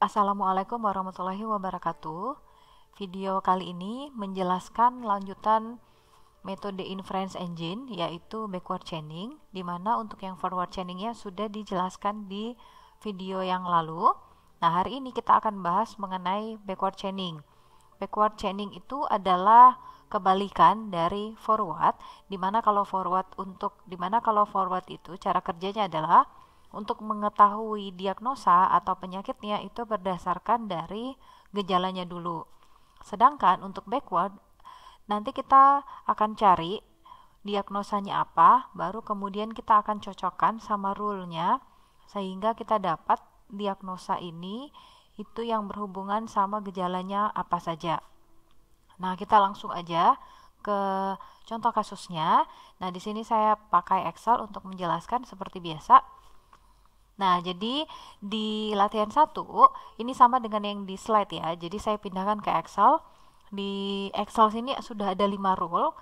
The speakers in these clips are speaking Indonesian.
Assalamualaikum warahmatullahi wabarakatuh. Video kali ini menjelaskan lanjutan metode inference engine, yaitu backward chaining, di mana untuk yang forward chainingnya sudah dijelaskan di video yang lalu. Nah, hari ini kita akan bahas mengenai backward chaining. Backward chaining itu adalah kebalikan dari forward, dimana kalau forward itu cara kerjanya adalah untuk mengetahui diagnosa atau penyakitnya itu berdasarkan dari gejalanya dulu. Sedangkan untuk backward, nanti kita akan cari diagnosanya apa, baru kemudian kita akan cocokkan sama rule-nya, sehingga kita dapat diagnosa ini itu yang berhubungan sama gejalanya apa saja. Nah, kita langsung aja ke contoh kasusnya. Nah, di sini saya pakai Excel untuk menjelaskan seperti biasa. Nah, jadi di latihan 1 ini sama dengan yang di slide ya. Jadi saya pindahkan ke Excel. Di Excel sini sudah ada 5 rule.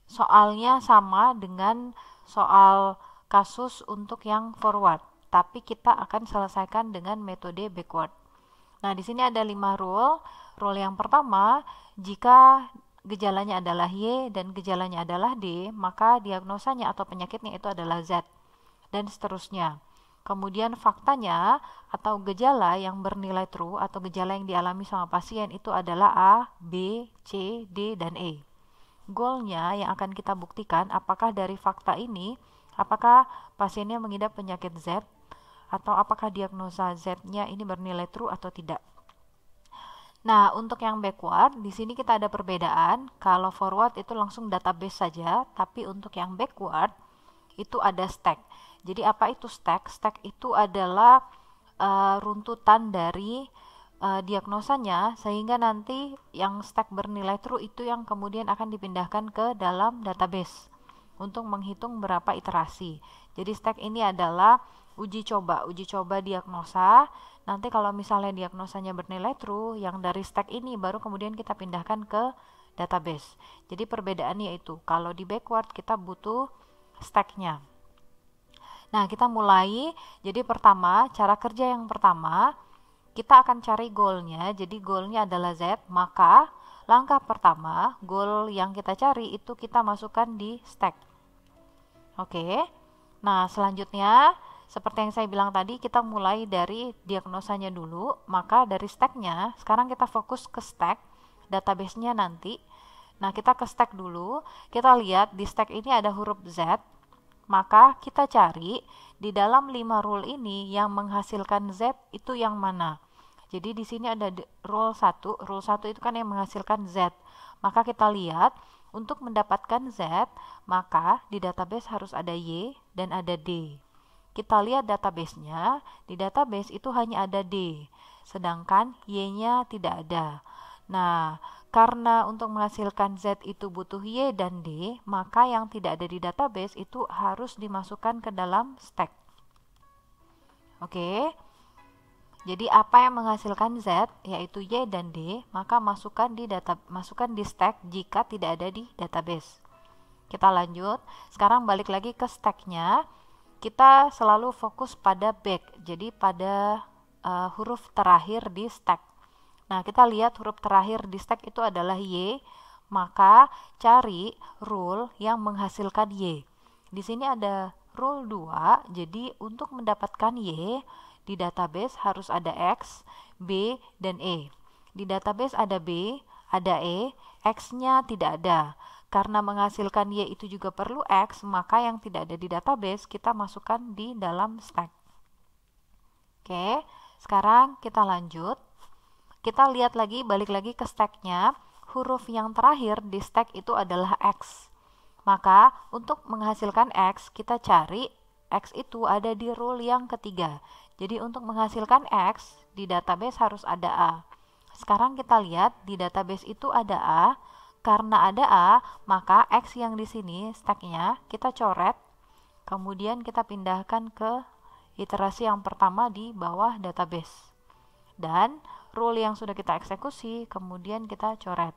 Soalnya sama dengan soal kasus untuk yang forward, tapi kita akan selesaikan dengan metode backward. Nah, di sini ada 5 rule. Rule yang pertama, jika gejalanya adalah Y dan gejalanya adalah D, maka diagnosanya atau penyakitnya itu adalah Z, dan seterusnya. Kemudian faktanya atau gejala yang bernilai true atau gejala yang dialami sama pasien itu adalah A, B, C, D, dan E. Goalnya yang akan kita buktikan apakah dari fakta ini, apakah pasiennya mengidap penyakit Z, atau apakah diagnosa Z-nya ini bernilai true atau tidak. Nah, untuk yang backward, di sini kita ada perbedaan. Kalau forward itu langsung database saja, tapi untuk yang backward itu ada stack. Jadi apa itu stack? Stack itu adalah runtutan dari diagnosanya, sehingga nanti yang stack bernilai true itu yang kemudian akan dipindahkan ke dalam database untuk menghitung berapa iterasi. Jadi stack ini adalah uji coba diagnosa. Nanti kalau misalnya diagnosanya bernilai true, yang dari stack ini baru kemudian kita pindahkan ke database. Jadi perbedaannya itu, kalau di backward kita butuh stacknya. Nah, kita mulai. Jadi pertama, cara kerja yang pertama, kita akan cari goalnya. Jadi goalnya adalah Z, maka langkah pertama, goal yang kita cari itu kita masukkan di stack. Oke. Nah, selanjutnya seperti yang saya bilang tadi, kita mulai dari diagnosanya dulu. Maka dari stacknya, sekarang kita fokus ke stack, database-nya nanti. Nah, kita ke stack dulu. Kita lihat di stack ini ada huruf Z. Maka kita cari di dalam 5 rule ini yang menghasilkan Z itu yang mana. Jadi di sini ada rule 1. Rule 1 itu kan yang menghasilkan Z. Maka kita lihat untuk mendapatkan Z, maka di database harus ada Y dan ada D. Kita lihat database-nya, di database itu hanya ada D, sedangkan Y-nya tidak ada. Nah, karena untuk menghasilkan Z itu butuh Y dan D, maka yang tidak ada di database itu harus dimasukkan ke dalam stack. Oke. Jadi apa yang menghasilkan Z, yaitu Y dan D, maka masukkan di stack jika tidak ada di database. Kita lanjut. Sekarang balik lagi ke stacknya. Kita selalu fokus pada back, jadi pada huruf terakhir di stack. Nah, kita lihat huruf terakhir di stack itu adalah Y, maka cari rule yang menghasilkan Y. Di sini ada rule 2, jadi untuk mendapatkan Y, di database harus ada X, B, dan E. Di database ada B, ada E, X-nya tidak ada. Karena menghasilkan Y itu juga perlu X, maka yang tidak ada di database kita masukkan di dalam stack. Oke, sekarang kita lanjut. Kita lihat lagi, balik lagi ke stacknya. Huruf yang terakhir di stack itu adalah X. Maka untuk menghasilkan X, kita cari X itu ada di rule yang ketiga. Jadi untuk menghasilkan X, di database harus ada A. Sekarang kita lihat, di database itu ada A. Karena ada A, maka X yang di sini stacknya kita coret, kemudian kita pindahkan ke iterasi yang pertama di bawah database. Dan rule yang sudah kita eksekusi, kemudian kita coret.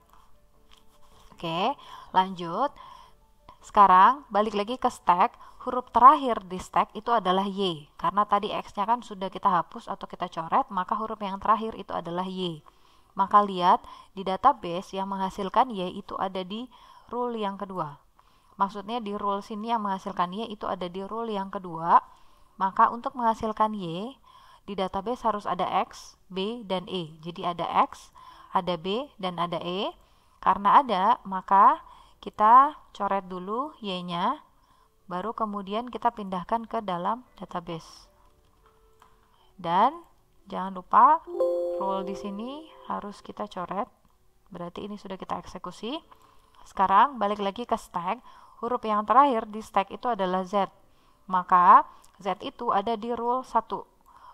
Oke, lanjut. Sekarang balik lagi ke stack, huruf terakhir di stack itu adalah Y. Karena tadi X-nya kan sudah kita hapus atau kita coret, maka huruf yang terakhir itu adalah Y. Maka lihat di database yang menghasilkan Y itu ada di rule yang kedua. Maksudnya di rule sini yang menghasilkan Y itu ada di rule yang kedua. Maka untuk menghasilkan Y di database harus ada X, B, dan E. Jadi ada X, ada B, dan ada E. Karena ada, maka kita coret dulu Y-nya, baru kemudian kita pindahkan ke dalam database. Dan jangan lupa rule di sini harus kita coret. Berarti ini sudah kita eksekusi. Sekarang balik lagi ke stack. Huruf yang terakhir di stack itu adalah Z. Maka Z itu ada di rule 1.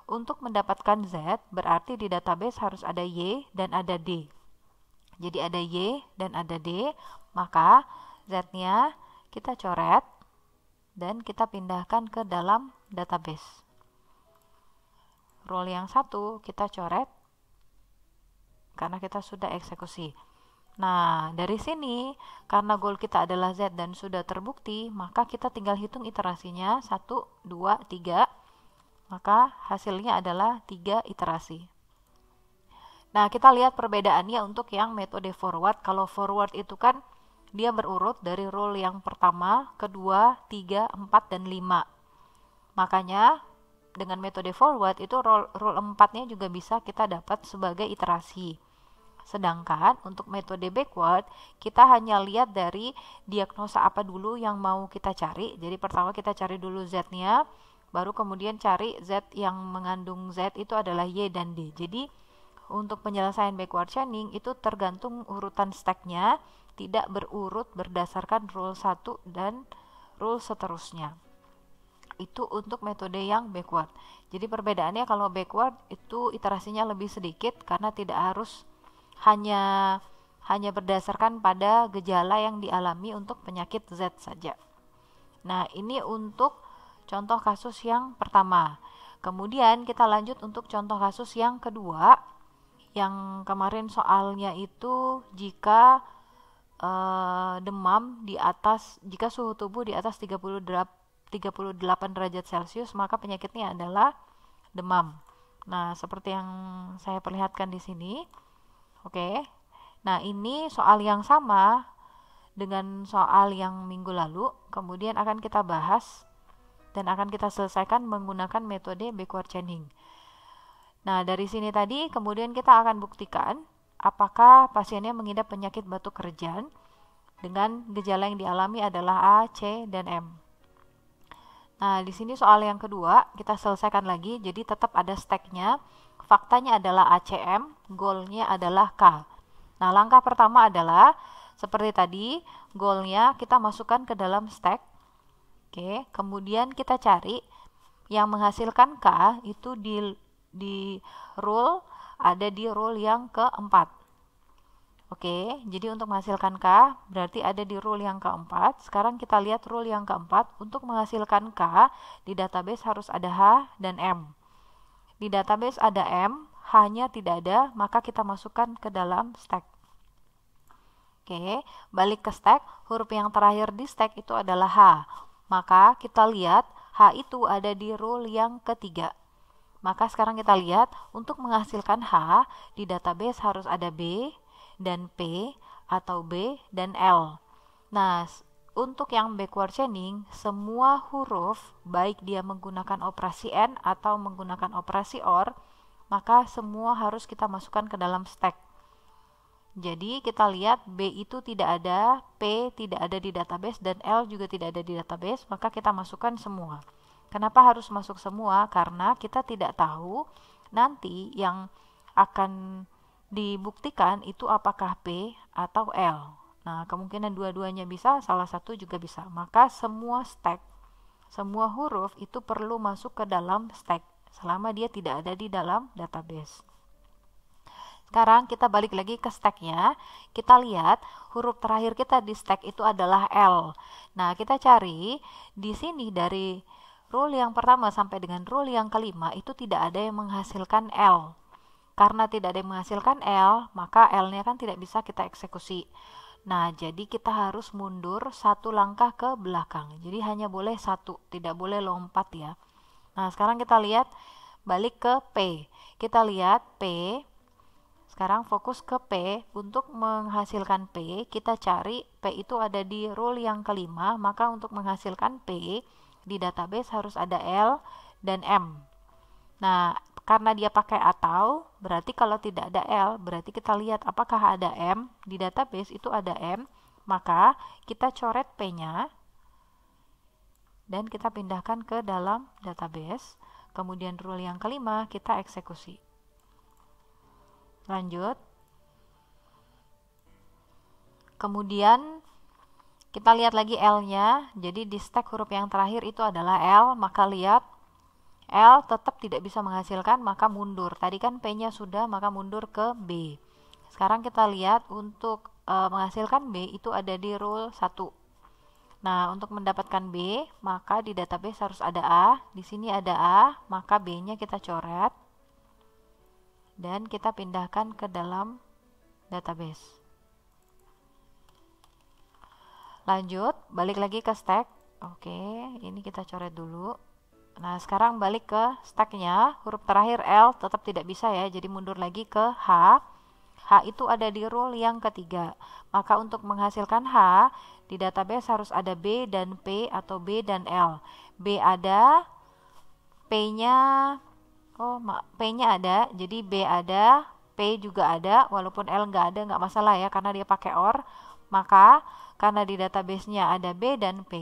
Untuk mendapatkan Z, berarti di database harus ada Y dan ada D. Jadi ada Y dan ada D, maka Z-nya kita coret dan kita pindahkan ke dalam database. Rule yang 1 kita coret karena kita sudah eksekusi. Nah, dari sini karena goal kita adalah Z dan sudah terbukti, maka kita tinggal hitung iterasinya 1, 2, 3. Maka hasilnya adalah 3 iterasi. Nah, kita lihat perbedaannya untuk yang metode forward. Kalau forward itu kan dia berurut dari rule yang pertama, kedua, 3, 4, dan 5. Makanya dengan metode forward itu rule 4-nya juga bisa kita dapat sebagai iterasi. Sedangkan untuk metode backward, kita hanya lihat dari diagnosa apa dulu yang mau kita cari. Jadi pertama kita cari dulu Z-nya, baru kemudian cari Z yang mengandung Z itu adalah Y dan D. Jadi untuk penyelesaian backward chaining itu tergantung urutan stacknya, tidak berurut berdasarkan rule 1 dan rule seterusnya. Itu untuk metode yang backward. Jadi perbedaannya kalau backward itu iterasinya lebih sedikit karena tidak harus hanya berdasarkan pada gejala yang dialami untuk penyakit Z saja. Nah, ini untuk contoh kasus yang pertama. Kemudian kita lanjut untuk contoh kasus yang kedua. Yang kemarin soalnya itu jika demam di atas, jika suhu tubuh di atas 38 derajat Celcius, maka penyakitnya adalah demam. Nah, seperti yang saya perlihatkan di sini. Oke. Nah, ini soal yang sama dengan soal yang minggu lalu, kemudian akan kita bahas dan akan kita selesaikan menggunakan metode backward chaining. Nah, dari sini tadi kemudian kita akan buktikan apakah pasiennya mengidap penyakit batuk kerajan dengan gejala yang dialami adalah A, C, dan M. Nah, di sini soal yang kedua kita selesaikan lagi, jadi tetap ada stacknya. Faktanya adalah ACM, goalnya adalah K. Nah, langkah pertama adalah seperti tadi, goalnya kita masukkan ke dalam stack. Oke, kemudian kita cari yang menghasilkan K itu di rule, ada di rule yang keempat. Oke, jadi untuk menghasilkan K berarti ada di rule yang keempat. Sekarang kita lihat rule yang keempat. Untuk menghasilkan K di database harus ada H dan M. Di database ada M, H-nya tidak ada, maka kita masukkan ke dalam stack. Oke, balik ke stack, huruf yang terakhir di stack itu adalah H. Maka kita lihat H itu ada di rule yang ketiga. Maka sekarang kita lihat untuk menghasilkan H di database harus ada B dan P atau B dan L. Nah, untuk yang backward chaining, semua huruf baik dia menggunakan operasi AND atau menggunakan operasi OR, maka semua harus kita masukkan ke dalam stack. Jadi kita lihat B itu tidak ada, P tidak ada di database, dan L juga tidak ada di database, maka kita masukkan semua. Kenapa harus masuk semua? Karena kita tidak tahu nanti yang akan dibuktikan itu apakah P atau L. Nah, kemungkinan dua-duanya bisa, salah satu juga bisa. Maka semua stack, semua huruf itu perlu masuk ke dalam stack selama dia tidak ada di dalam database. Sekarang kita balik lagi ke stacknya. Kita lihat huruf terakhir kita di stack itu adalah L. Nah, kita cari di sini dari rule yang pertama sampai dengan rule yang kelima itu tidak ada yang menghasilkan L. Karena tidak ada yang menghasilkan L, maka L-nya kan tidak bisa kita eksekusi. Nah, jadi kita harus mundur satu langkah ke belakang. Jadi hanya boleh satu, tidak boleh lompat ya. Nah, sekarang kita lihat balik ke P. Kita lihat P. Sekarang fokus ke P. Untuk menghasilkan P, kita cari P itu ada di rule yang kelima. Maka untuk menghasilkan P, di database harus ada L dan M. Nah, karena dia pakai atau, berarti kalau tidak ada L, berarti kita lihat apakah ada M. Di database itu ada M, maka kita coret P-nya dan kita pindahkan ke dalam database. Kemudian rule yang kelima kita eksekusi. Lanjut. Kemudian kita lihat lagi L-nya. Jadi di stack huruf yang terakhir itu adalah L, maka lihat L tetap tidak bisa menghasilkan, maka mundur. Tadi kan P-nya sudah, maka mundur ke B. Sekarang kita lihat untuk menghasilkan B itu ada di rule 1. Nah, untuk mendapatkan B, maka di database harus ada A. Di sini ada A, maka B-nya kita coret. Dan kita pindahkan ke dalam database. Lanjut, balik lagi ke stack. Oke, ini kita coret dulu. Nah, sekarang balik ke stacknya. Huruf terakhir L tetap tidak bisa ya, jadi mundur lagi ke H. H itu ada di rule yang ketiga. Maka untuk menghasilkan H, di database harus ada B dan P atau B dan L. B ada, P-nya P-nya ada, jadi B ada, P juga ada, walaupun L nggak ada nggak masalah ya, karena dia pakai OR. Maka karena di database-nya ada B dan P,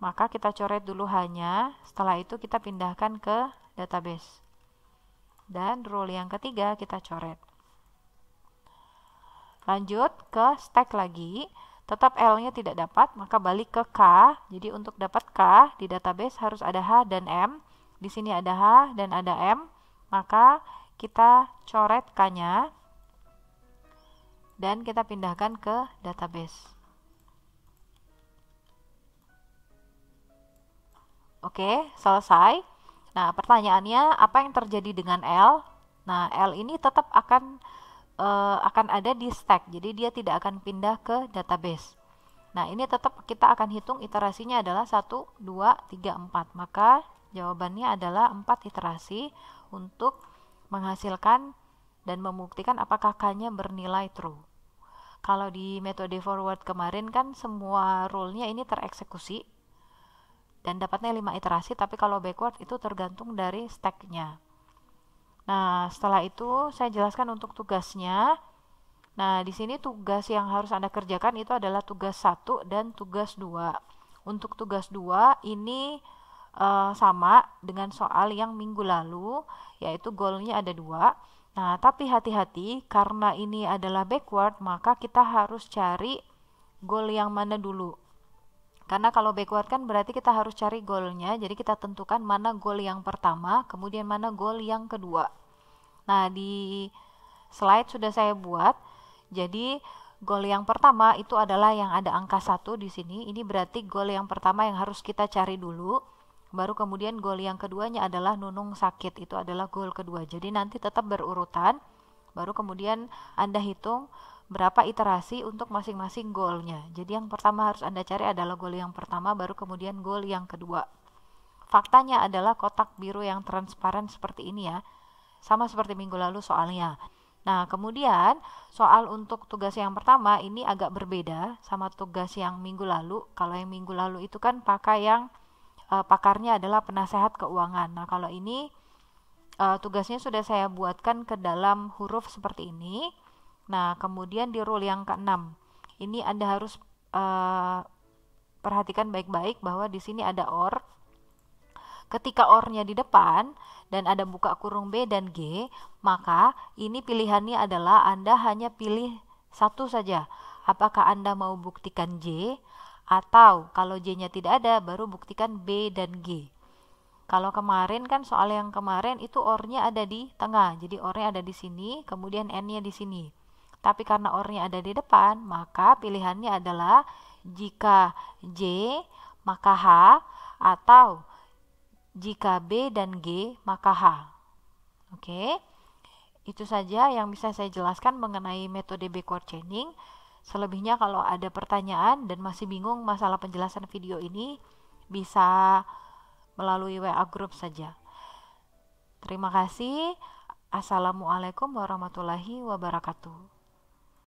maka kita coret dulu H-nya. Setelah itu kita pindahkan ke database. Dan rule yang ketiga kita coret. Lanjut ke stack lagi. Tetap L-nya tidak dapat, maka balik ke K. Jadi untuk dapat K di database harus ada H dan M. Di sini ada H dan ada M, maka kita coret K-nya dan kita pindahkan ke database. Oke, selesai. Nah, pertanyaannya apa yang terjadi dengan L? Nah, L ini tetap akan ada di stack, jadi dia tidak akan pindah ke database. Nah, ini tetap kita akan hitung iterasinya adalah 1, 2, 3, 4. Maka jawabannya adalah 4 iterasi untuk menghasilkan dan membuktikan apakah K-nya bernilai true. Kalau di metode forward kemarin kan semua rule-nya ini tereksekusi dan dapatnya 5 iterasi, tapi kalau backward itu tergantung dari stack-nya. Nah, setelah itu saya jelaskan untuk tugasnya. Nah, di sini tugas yang harus Anda kerjakan itu adalah tugas 1 dan tugas 2. Untuk tugas 2 ini sama dengan soal yang minggu lalu, yaitu goalnya ada 2. Nah, tapi hati-hati karena ini adalah backward, maka kita harus cari goal yang mana dulu. Karena kalau backward kan berarti kita harus cari goalnya, jadi kita tentukan mana goal yang pertama, kemudian mana goal yang kedua. Nah, di slide sudah saya buat. Jadi, goal yang pertama itu adalah yang ada angka 1 di sini. Ini berarti goal yang pertama yang harus kita cari dulu. Baru kemudian goal yang keduanya adalah Nunung sakit. Itu adalah goal kedua. Jadi, nanti tetap berurutan. Baru kemudian Anda hitung berapa iterasi untuk masing-masing goalnya. Jadi yang pertama harus Anda cari adalah goal yang pertama, baru kemudian goal yang kedua. Faktanya adalah kotak biru yang transparan seperti ini ya. Sama seperti minggu lalu soalnya. Nah, kemudian soal untuk tugas yang pertama ini agak berbeda sama tugas yang minggu lalu. Kalau yang minggu lalu itu kan pakai yang pakarnya adalah penasehat keuangan. Nah, kalau ini tugasnya sudah saya buatkan ke dalam huruf seperti ini. Nah, kemudian di rule yang ke-6, ini Anda harus perhatikan baik-baik bahwa di sini ada OR. Ketika OR-nya di depan dan ada buka kurung B dan G, maka ini pilihannya adalah Anda hanya pilih satu saja. Apakah Anda mau buktikan J, atau kalau J-nya tidak ada, baru buktikan B dan G. Kalau kemarin kan soal yang kemarin itu OR-nya ada di tengah, jadi OR-nya ada di sini, kemudian N-nya di sini. Tapi karena OR-nya ada di depan, maka pilihannya adalah jika J, maka H, atau jika B dan G, maka H. Oke, itu saja yang bisa saya jelaskan mengenai metode backward chaining. Selebihnya kalau ada pertanyaan dan masih bingung masalah penjelasan video ini, bisa melalui WA group saja. Terima kasih. Assalamualaikum warahmatullahi wabarakatuh.